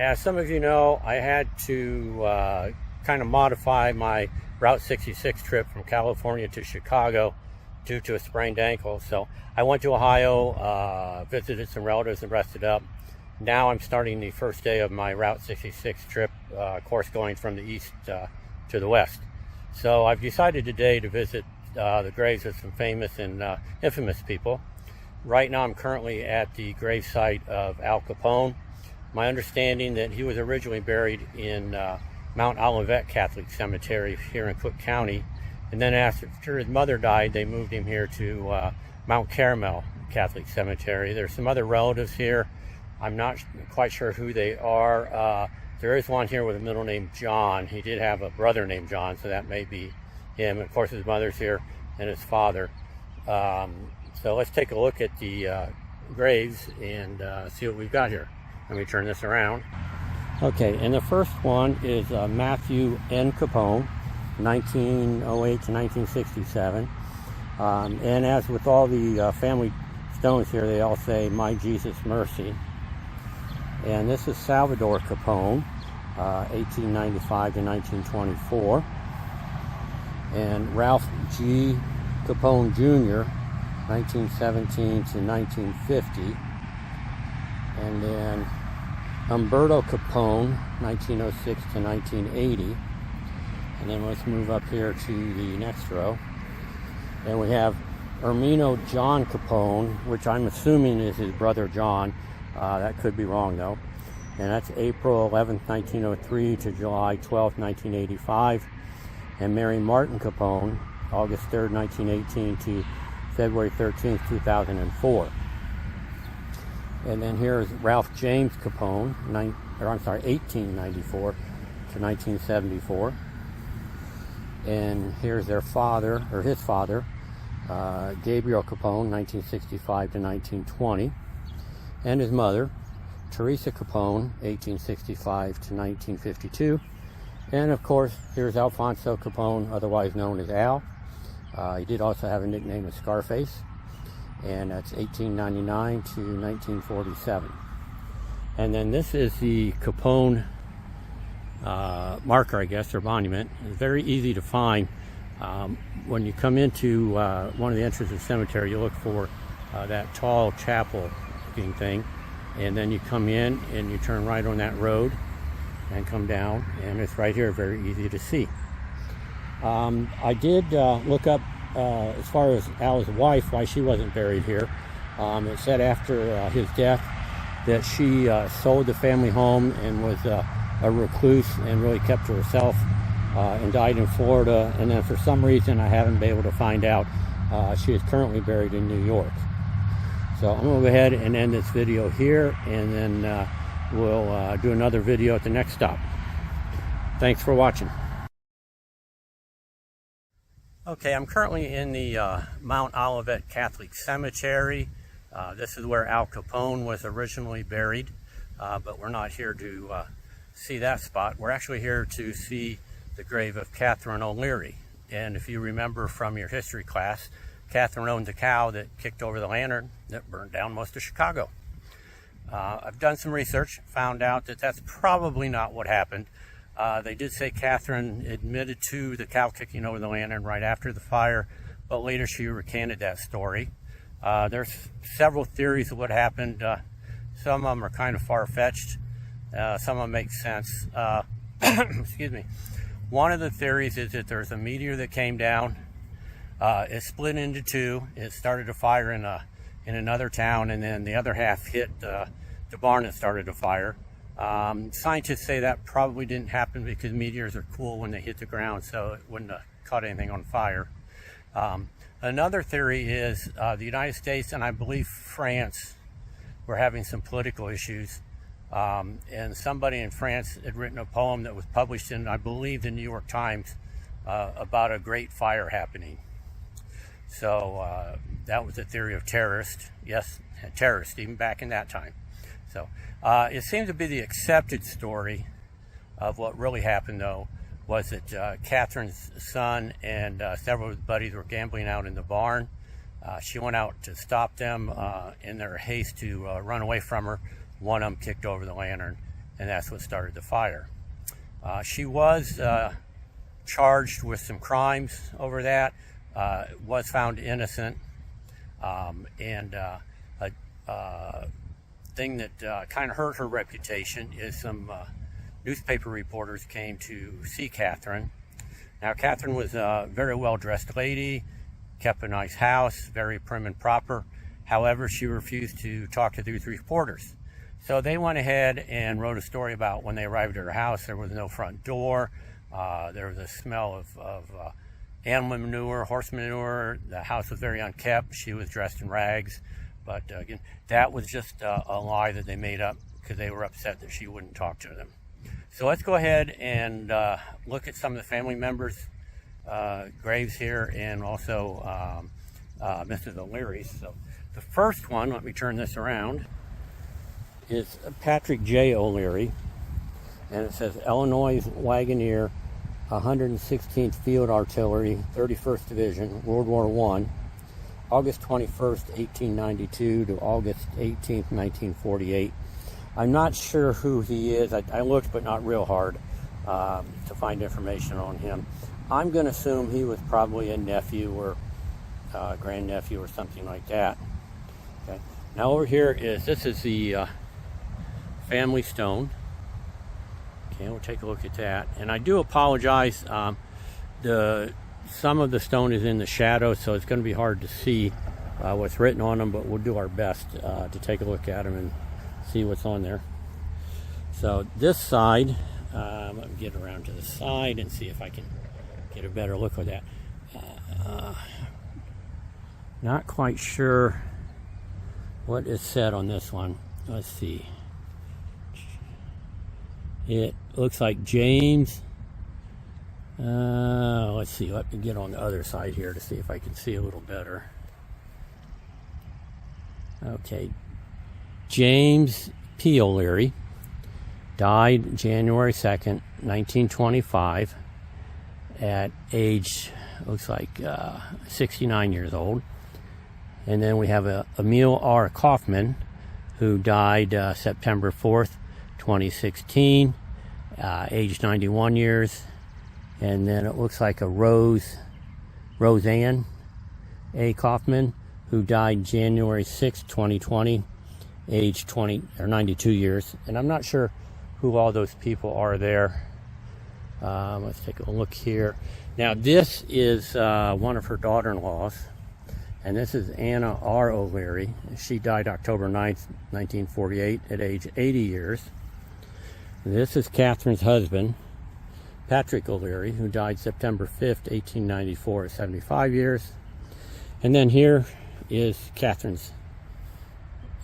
As some of you know, I had to kind of modify my Route 66 trip from California to Chicago due to a sprained ankle. So I went to Ohio, visited some relatives and rested up. Now I'm starting the first day of my Route 66 trip, course going from the east to the west. So I've decided today to visit the graves of some famous and infamous people. Right now I'm currently at the gravesite of Al Capone. My understanding that he was originally buried in Mount Olivet Catholic Cemetery here in Cook County, and then after his mother died, they moved him here to Mount Carmel Catholic Cemetery. There's some other relatives here. I'm not quite sure who they are. There is one here with a middle name John. He did have a brother named John, so that may be him. Of course, his mother's here and his father. So let's take a look at the graves and see what we've got here. Let me turn this around. Okay, and the first one is Matthew N. Capone, 1908 to 1967. And as with all the family stones here, they all say, "My Jesus Mercy." And this is Salvador Capone, 1895 to 1924. And Ralph G. Capone Jr., 1917 to 1950. And then Umberto Capone, 1906 to 1980. And then let's move up here to the next row. And we have Ermino John Capone, which I'm assuming is his brother John. That could be wrong though. And that's April 11th, 1903 to July 12th, 1985. And Mary Martin Capone, August 3rd, 1918 to February 13th, 2004. And then here's Ralph James Capone, 1894 to 1974. And here's their father, or his father, Gabriel Capone, 1965 to 1920. And his mother, Teresa Capone, 1865 to 1952. And of course, here's Alfonso Capone, otherwise known as Al. He did also have a nickname of Scarface, and that's 1899 to 1947. And then this is the Capone marker, I guess, or monument. It's very easy to find. When you come into one of the entrances of the cemetery, you look for that tall chapel looking thing, and then you come in and you turn right on that road and come down, and it's right here, very easy to see. I did look up as far as Al's wife, why she wasn't buried here. It said after his death that she sold the family home and was a recluse and really kept to herself, and died in Florida. And then for some reason I haven't been able to find out, she is currently buried in New York. So I'm going to go ahead and end this video here, and then we'll do another video at the next stop. Thanks for watching. Okay, I'm currently in the Mount Olivet Catholic Cemetery. This is where Al Capone was originally buried, but we're not here to see that spot. We're actually here to see the grave of Catherine O'Leary. And if you remember from your history class, Catherine owned the cow that kicked over the lantern that burned down most of Chicago. I've done some research, found out that that's probably not what happened. They did say Catherine admitted to the cow kicking over the lantern right after the fire, but later she recanted that story. There's several theories of what happened. Some of them are kind of far-fetched. Some of them make sense. Excuse me. One of the theories is that there's a meteor that came down. It split into two. It started a fire in another town, and then the other half hit the barn that started a fire. Scientists say that probably didn't happen because meteors are cool when they hit the ground, so it wouldn't have caught anything on fire. Another theory is the United States and I believe France were having some political issues, and somebody in France had written a poem that was published in, I believe, the New York Times about a great fire happening. So that was the theory of terrorists. Yes, terrorists, even back in that time. So it seems to be the accepted story of what really happened, though, was that Catherine's son and several of his buddies were gambling out in the barn. She went out to stop them in their haste to run away from her. One of them kicked over the lantern, and that's what started the fire. She was charged with some crimes over that, was found innocent, and a thing that kind of hurt her reputation is some newspaper reporters came to see Catherine. Now, Catherine was a very well-dressed lady, kept a nice house, very prim and proper. However, she refused to talk to these reporters. So they went ahead and wrote a story about when they arrived at her house, there was no front door. There was a smell of animal manure, horse manure. The house was very unkempt. She was dressed in rags. But again, that was just a lie that they made up because they were upset that she wouldn't talk to them. So let's go ahead and look at some of the family members' graves here, and also Mrs. O'Leary's. So the first one, let me turn this around, is Patrick J. O'Leary, and it says Illinois Wagoneer, 116th Field Artillery, 31st Division, World War I, August 21st, 1892 to August 18th, 1948. I'm not sure who he is. I looked, but not real hard to find information on him. I'm going to assume he was probably a nephew or grandnephew or something like that. Okay. Now over here this is the family stone. Okay, we'll take a look at that. And I do apologize. Some of the stone is in the shadow, so it's going to be hard to see what's written on them, but we'll do our best to take a look at them and see what's on there. So this side, let me get around to the side and see if I can get a better look at that. Not quite sure what is said on this one. Let's see. It looks like James. Let's see. Let me get on the other side here to see if I can see a little better. Okay. James P. O'Leary died January 2nd, 1925 at age, looks like 69 years old. And then we have Emil R. Kaufman, who died September 4th, 2016, aged 91 years. And then it looks like a Roseanne A. Kaufman, who died January 6, 2020, age 92 years. And I'm not sure who all those people are there. Let's take a look here. Now, this is one of her daughter-in-laws, and this is Anna R. O'Leary. She died October 9th, 1948, at age 80 years. This is Catherine's husband, Patrick O'Leary, who died September 5th, 1894, at 75 years. And then here is Catherine's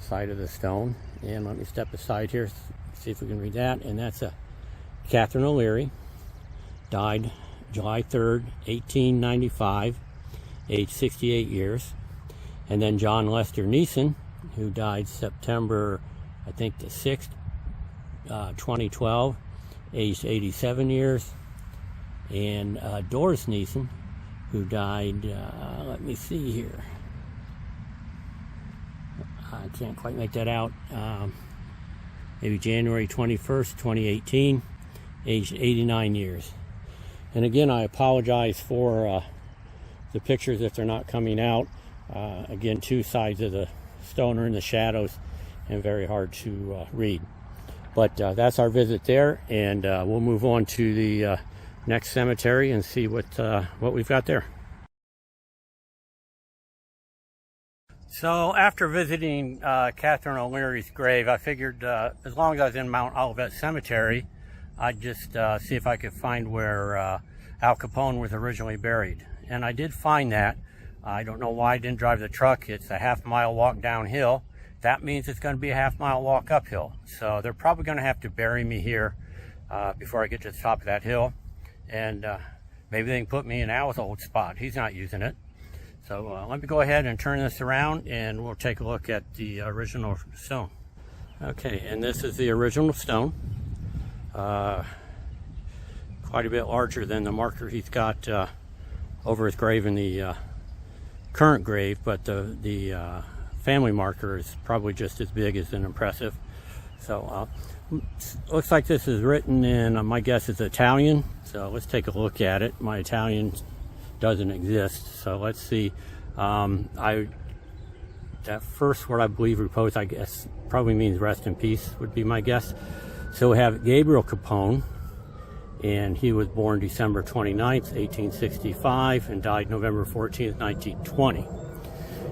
side of the stone. And let me step aside here, see if we can read that. And that's Catherine O'Leary, died July 3rd, 1895, age 68 years. And then John Lester Neeson, who died September, I think, the 6th, 2012, aged 87 years. And Doris Neeson, who died, let me see here. I can't quite make that out. Maybe January 21st, 2018, aged 89 years. And again, I apologize for the pictures if they're not coming out. Again, two sides of the stone are in the shadows and very hard to read. But that's our visit there, and we'll move on to the next cemetery and see what we've got there. So after visiting Catherine O'Leary's grave, I figured as long as I was in Mount Olivet Cemetery, I'd just see if I could find where Al Capone was originally buried. And I did find that. I don't know why I didn't drive the truck. It's a half-mile walk downhill. That means it's going to be a half-mile walk uphill. So they're probably going to have to bury me here before I get to the top of that hill. And maybe they can put me in Al's old spot. He's not using it. So let me go ahead and turn this around, and we'll take a look at the original stone. Okay, and this is the original stone. Quite a bit larger than the marker he's got over his grave in the current grave, but the family marker is probably just as big as and impressive. So looks like this is written in, my guess is Italian. So let's take a look at it. My Italian doesn't exist. So let's see. That first word, I believe, repose, I guess, probably means rest in peace, would be my guess. So we have Gabriel Capone, and he was born December 29th, 1865, and died November 14th, 1920.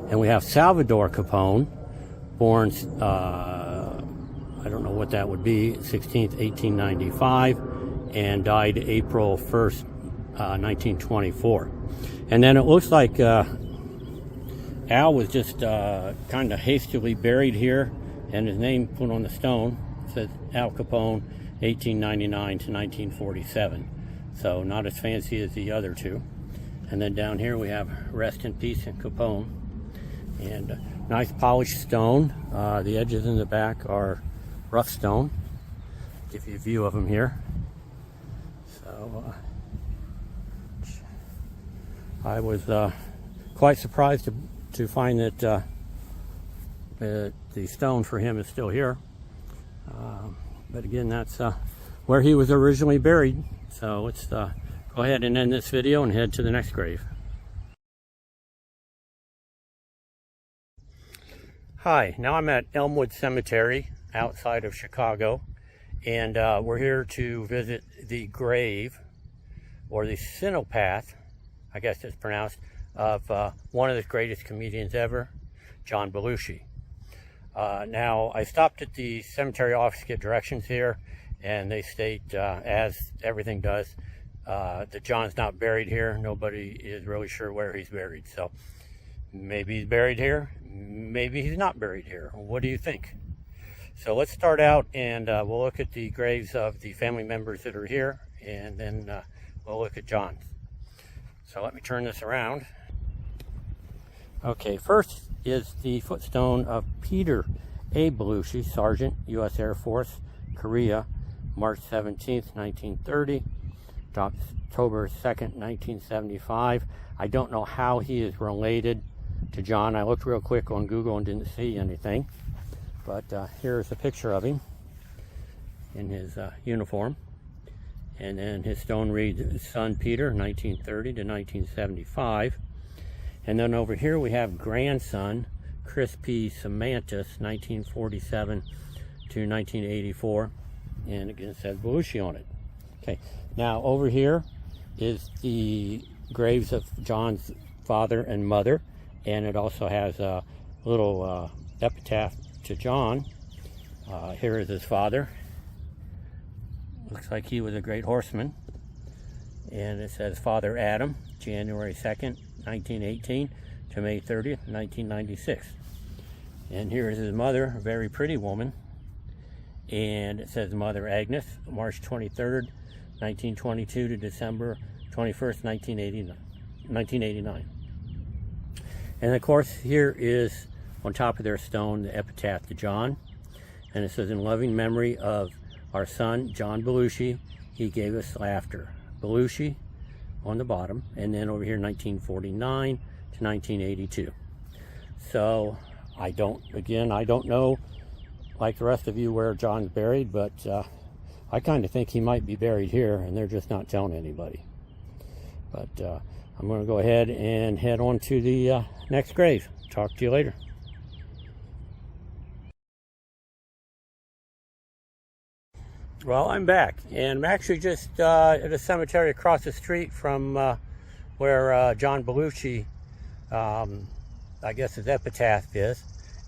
And we have Salvador Capone, born, I don't know what that would be, 16th, 1895, and died April 1st, 1924. And then it looks like Al was just kind of hastily buried here, and his name put on the stone. It says Al Capone, 1899 to 1947. So not as fancy as the other two. And then down here we have Rest in Peace in Capone. And nice polished stone. The edges in the back are rough stone. Give you a view of them here. So I was quite surprised to find that the stone for him is still here. But again, that's where he was originally buried. So let's go ahead and end this video and head to the next grave. Hi, now I'm at Elmwood Cemetery outside of Chicago, and we're here to visit the grave, or the cenopath, I guess it's pronounced, of one of the greatest comedians ever, John Belushi. Now, I stopped at the cemetery office to get directions here, and they state, as everything does, that John's not buried here. Nobody is really sure where he's buried. So maybe he's buried here, maybe he's not buried here. What do you think? So let's start out, and we'll look at the graves of the family members that are here, and then we'll look at John's. So let me turn this around. Okay, first is the footstone of Peter A. Belushi, Sergeant, U.S. Air Force, Korea, March 17th, 1930, October 2nd, 1975. I don't know how he is related to John. I looked real quick on Google and didn't see anything. But here's a picture of him in his uniform. And then his stone reads, Son Peter, 1930 to 1975. And then over here we have grandson, Chris P. Samantis, 1947 to 1984. And again, it says Belushi on it. Okay, now over here is the graves of John's father and mother. And it also has a little epitaph to John. Here is his father. Looks like he was a great horseman. And it says Father Adam, January 2nd, 1918 to May 30th, 1996. And here is his mother, a very pretty woman. And it says Mother Agnes, March 23rd, 1922 to December 21st, 1989. And of course, here is on top of their stone the epitaph to John. And it says, in loving memory of our son, John Belushi, he gave us laughter. Belushi on the bottom, and then over here 1949 to 1982. So I don't know, like the rest of you, where John's buried, but I kind of think he might be buried here, and they're just not telling anybody. But I'm going to go ahead and head on to the next grave. Talk to you later. Well, I'm back, and I'm actually just at a cemetery across the street from where John Belushi, I guess his epitaph is.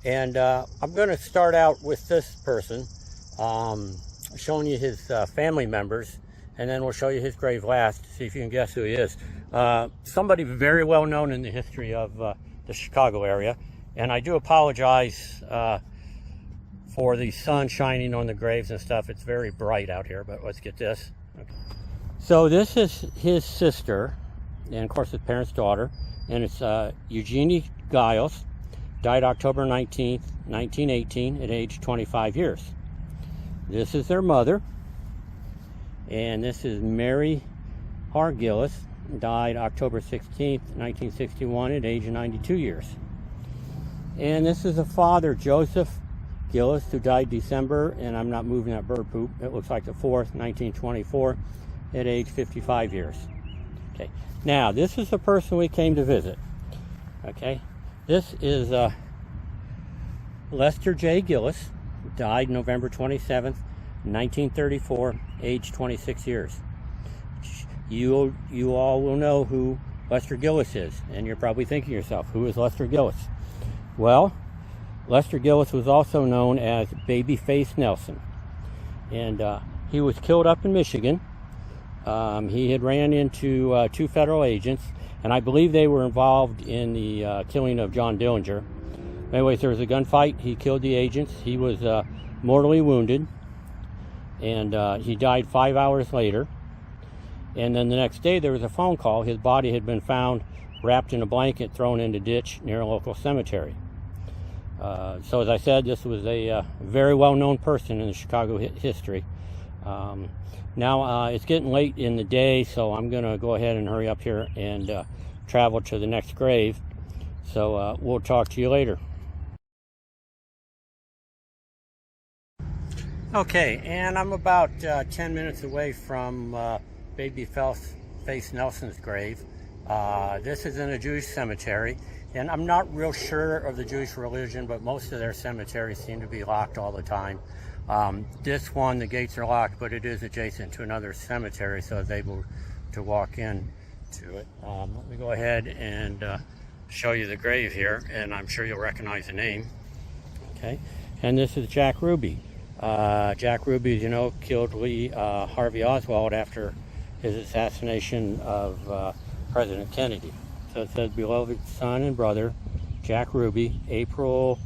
And I'm going to start out with this person, showing you his family members, and then we'll show you his grave last, see if you can guess who he is. Somebody very well known in the history of the Chicago area, and I do apologize for the sun shining on the graves and stuff. It's very bright out here, but let's get this. Okay. So this is his sister, and of course his parents' daughter, and it's Eugenie Giles, died October 19th, 1918 at age 25 years. This is their mother, and this is Mary Hargillis, died October 16th, 1961 at age 92 years. And this is a father, Joseph Gillis, who died December, and I'm not moving that bird poop, it looks like the 4th, 1924, at age 55 years. Okay, now this is the person we came to visit. Okay, this is Lester J. Gillis, died November 27th, 1934, age 26 years. You all will know who Lester Gillis is, and you're probably thinking to yourself, who is Lester Gillis? Well, Lester Gillis was also known as Babyface Nelson, and he was killed up in Michigan. He had ran into 2 federal agents, and I believe they were involved in the killing of John Dillinger. Anyways, there was a gunfight. He killed the agents. He was mortally wounded, and he died 5 hours later. And then the next day there was a phone call. His body had been found wrapped in a blanket, thrown in a ditch near a local cemetery. So as I said, this was a very well-known person in the Chicago history. Now it's getting late in the day, so I'm going to go ahead and hurry up here and travel to the next grave. So we'll talk to you later. Okay, and I'm about 10 minutes away from Babyface Nelson's grave. This is in a Jewish cemetery, and I'm not real sure of the Jewish religion, but most of their cemeteries seem to be locked all the time. This one, the gates are locked, but it is adjacent to another cemetery, so I was able to walk in to it. Let me go ahead and show you the grave here, and I'm sure you'll recognize the name. Okay, and this is Jack Ruby. Jack Ruby, as you know, killed Lee Harvey Oswald after his assassination of President Kennedy. So it says, beloved son and brother, Jack Ruby, April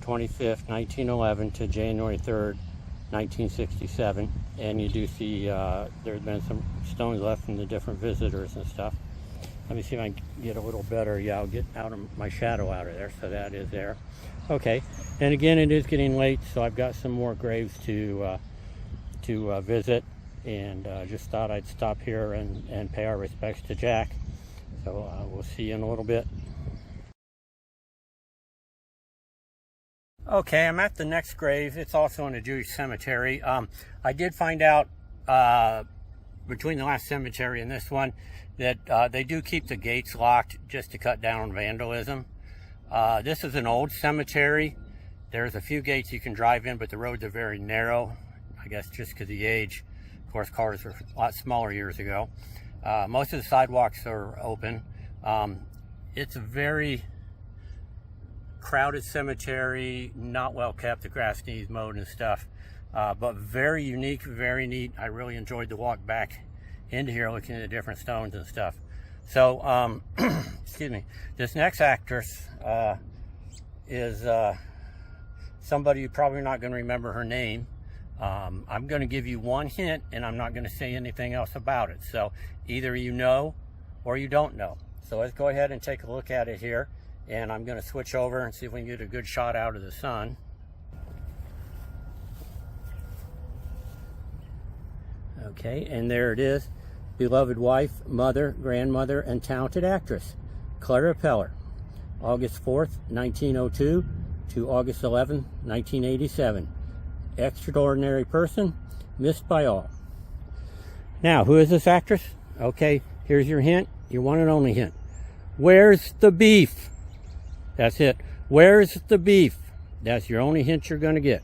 25th, 1911 to January 3rd, 1967. And you do see there's been some stones left from the different visitors and stuff. Let me see if I can get a little better. Yeah, I'll get out of my shadow out of there. So that is there. Okay, and again, it is getting late, so I've got some more graves to visit, and just thought I'd stop here and pay our respects to Jack. So we'll see you in a little bit. Okay, I'm at the next grave. It's also in a Jewish cemetery. I did find out between the last cemetery and this one that they do keep the gates locked just to cut down on vandalism. This is an old cemetery. There's a few gates you can drive in, but the roads are very narrow, I guess just because of the age. Of course, cars were a lot smaller years ago. Most of the sidewalks are open. It's a very crowded cemetery, not well kept. The grass needs mowed and stuff, but very unique, very neat. I really enjoyed the walk back into here, looking at the different stones and stuff. So, excuse me, this next actress is somebody you're probably not going to remember her name. I'm going to give you one hint, and I'm not going to say anything else about it. So either you know or you don't know. So let's go ahead and take a look at it here, and I'm going to switch over and see if we can get a good shot out of the sun. Okay, and there it is. Beloved wife, mother, grandmother, and talented actress, Clara Peller, August 4th, 1902 to August 11th, 1987. Extraordinary person, missed by all. Now, who is this actress? Okay, here's your hint, your one and only hint. Where's the beef? That's it. Where's the beef? That's your only hint you're going to get.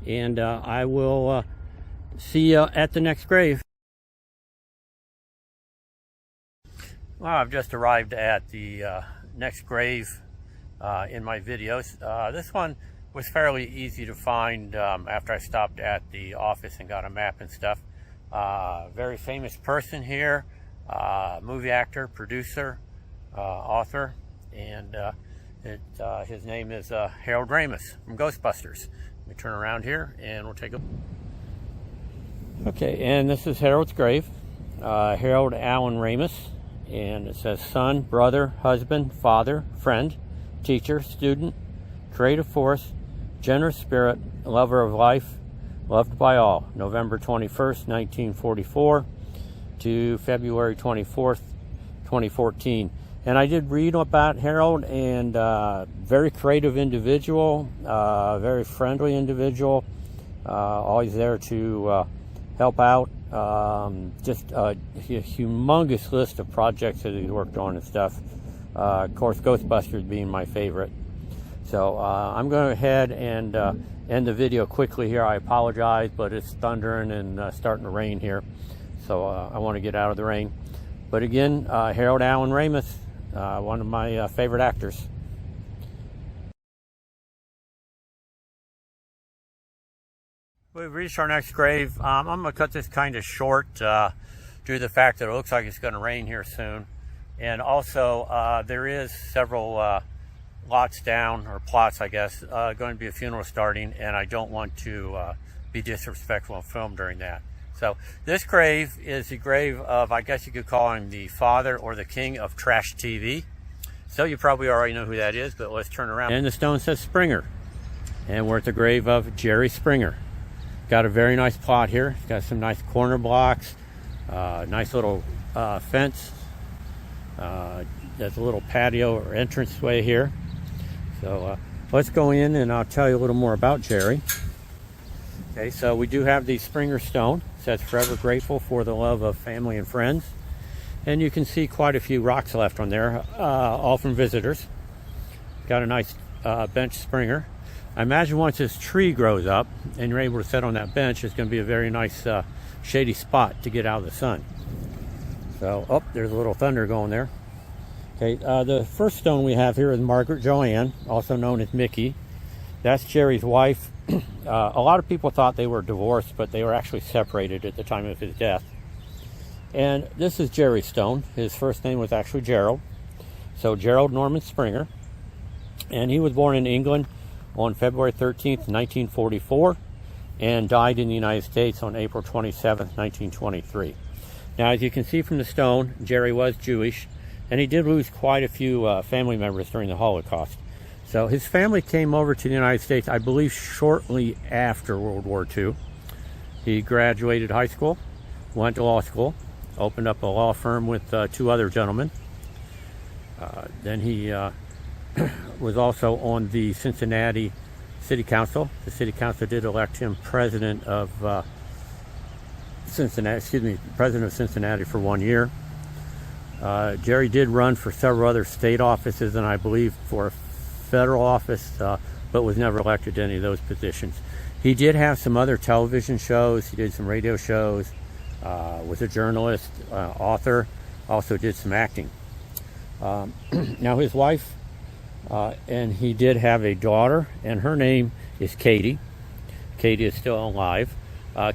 And I will see you at the next grave. Well, I've just arrived at the next grave in my videos. This one was fairly easy to find after I stopped at the office and got a map and stuff. Very famous person here, movie actor, producer, author, and his name is Harold Ramis from Ghostbusters. Let me turn around here and we'll take a... Okay, and this is Harold's grave. Harold Allen Ramis. And it says son, brother, husband, father, friend, teacher, student, creative force, generous spirit, lover of life, loved by all. November 21st, 1944 to February 24th, 2014. And I did read about Harold, and very creative individual, very friendly individual, always there to help out. Just a humongous list of projects that he's worked on and stuff. Of course, Ghostbusters being my favorite. So I'm going to go ahead and end the video quickly here. I apologize, but it's thundering and starting to rain here. So I want to get out of the rain. But again, Harold Allen Ramis, one of my favorite actors. We've reached our next grave. I'm going to cut this kind of short due to the fact that it looks like it's going to rain here soon. And also, there is several lots down, or plots, I guess, going to be a funeral starting, and I don't want to be disrespectful and film during that. So this grave is the grave of, I guess you could call him the father or the king of trash TV. So you probably already know who that is, but let's turn around. And the stone says Springer. And we're at the grave of Jerry Springer. Got a very nice plot here. It's got some nice corner blocks, nice little fence. There's a little patio or entranceway here. So let's go in and I'll tell you a little more about Jerry. Okay, so we do have the Springer stone. It says forever grateful for the love of family and friends. And you can see quite a few rocks left on there, all from visitors. Got a nice bench Springer. I imagine once this tree grows up and you're able to sit on that bench, it's going to be a very nice shady spot to get out of the sun. So, oh, there's a little thunder going there. Okay, the first stone we have here is Margaret Joanne, also known as Mickey. That's Jerry's wife. A lot of people thought they were divorced, but they were actually separated at the time of his death. And this is Jerry's stone. His first name was actually Gerald. So Gerald Norman Springer. And he was born in England on February 13th, 1944, and died in the United States on April 27th, 1923. Now, as you can see from the stone, Jerry was Jewish, and he did lose quite a few family members during the Holocaust. So his family came over to the United States, I believe, shortly after World War II. He graduated high school, went to law school, opened up a law firm with two other gentlemen. Then he was also on the Cincinnati City Council. The City Council did elect him president of president of Cincinnati for 1 year. Jerry did run for several other state offices and I believe for a federal office, but was never elected to any of those positions. He did have some other television shows. He did some radio shows, was a journalist, author, also did some acting. Now his wife, and he did have a daughter, and her name is Katie. Katie is still alive.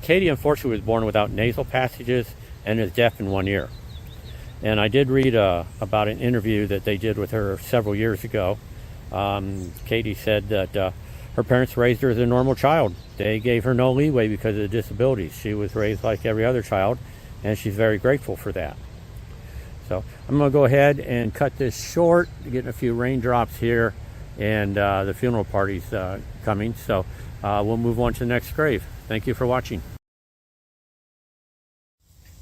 Katie, unfortunately, was born without nasal passages and is deaf in 1 ear. And I did read about an interview that they did with her several years ago. Katie said that her parents raised her as a normal child. They gave her no leeway because of the disabilities. She was raised like every other child, and she's very grateful for that. So I'm going to go ahead and cut this short, getting a few raindrops here, and the funeral party's coming. So we'll move on to the next grave. Thank you for watching.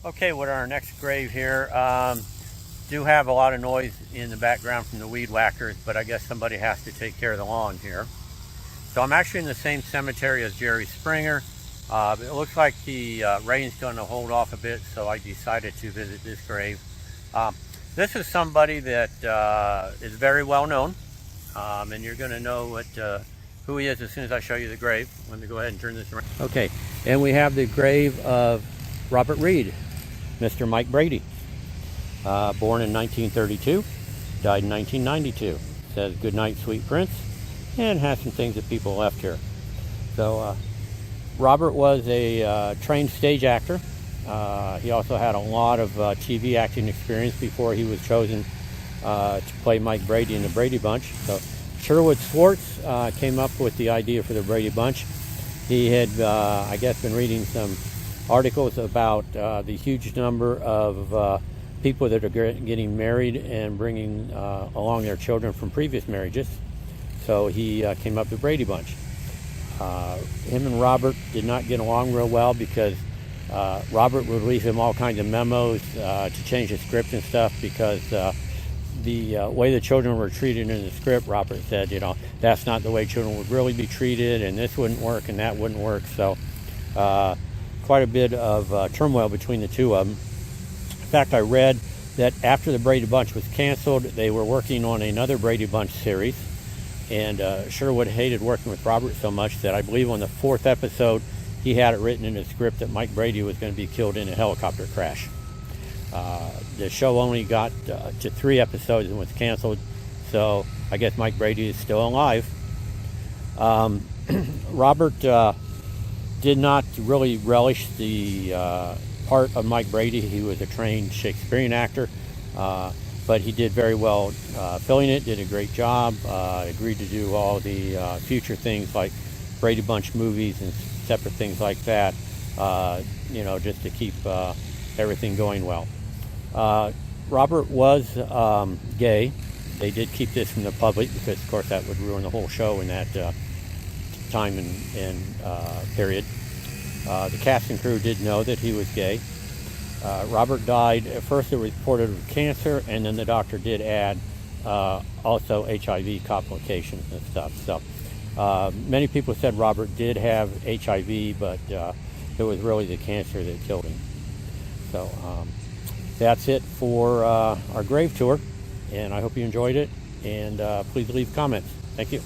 Okay, with our next grave here, do have a lot of noise in the background from the weed whackers, but I guess somebody has to take care of the lawn here. So I'm actually in the same cemetery as Jerry Springer. It looks like the rain's going to hold off a bit, so I decided to visit this grave. This is somebody that is very well known, and you're going to know who he is as soon as I show you the grave. Let me go ahead and turn this around. Okay, and we have the grave of Robert Reed, Mr. Mike Brady. Born in 1932, died in 1992. Says good night, sweet prince, and has some things that people left here. So Robert was a trained stage actor. He also had a lot of TV acting experience before he was chosen to play Mike Brady in the Brady Bunch. So Sherwood Schwartz came up with the idea for the Brady Bunch. He had, I guess, been reading some articles about the huge number of people that are getting married and bringing along their children from previous marriages. So he came up with the Brady Bunch. Him and Robert did not get along real well because Robert would leave him all kinds of memos to change the script and stuff because the way the children were treated in the script, Robert said, that's not the way children would really be treated, and this wouldn't work and that wouldn't work. So quite a bit of turmoil between the two of them. In fact, I read that after the Brady Bunch was canceled, they were working on another Brady Bunch series, and Sherwood hated working with Robert so much that I believe on the 4th episode he had it written in the script that Mike Brady was going to be killed in a helicopter crash. The show only got to 3 episodes and was canceled, so I guess Mike Brady is still alive. Robert did not really relish the part of Mike Brady. He was a trained Shakespearean actor, but he did very well filling it, did a great job, agreed to do all the future things like Brady Bunch movies and separate things like that, just to keep everything going well. Robert was gay. They did keep this from the public because, of course, that would ruin the whole show in that time and period. The cast and crew did know that he was gay. Robert died, at first it was reported with cancer, and then the doctor did add also HIV complications and stuff. So many people said Robert did have HIV, but it was really the cancer that killed him. So that's it for our grave tour, and I hope you enjoyed it, and please leave comments. Thank you.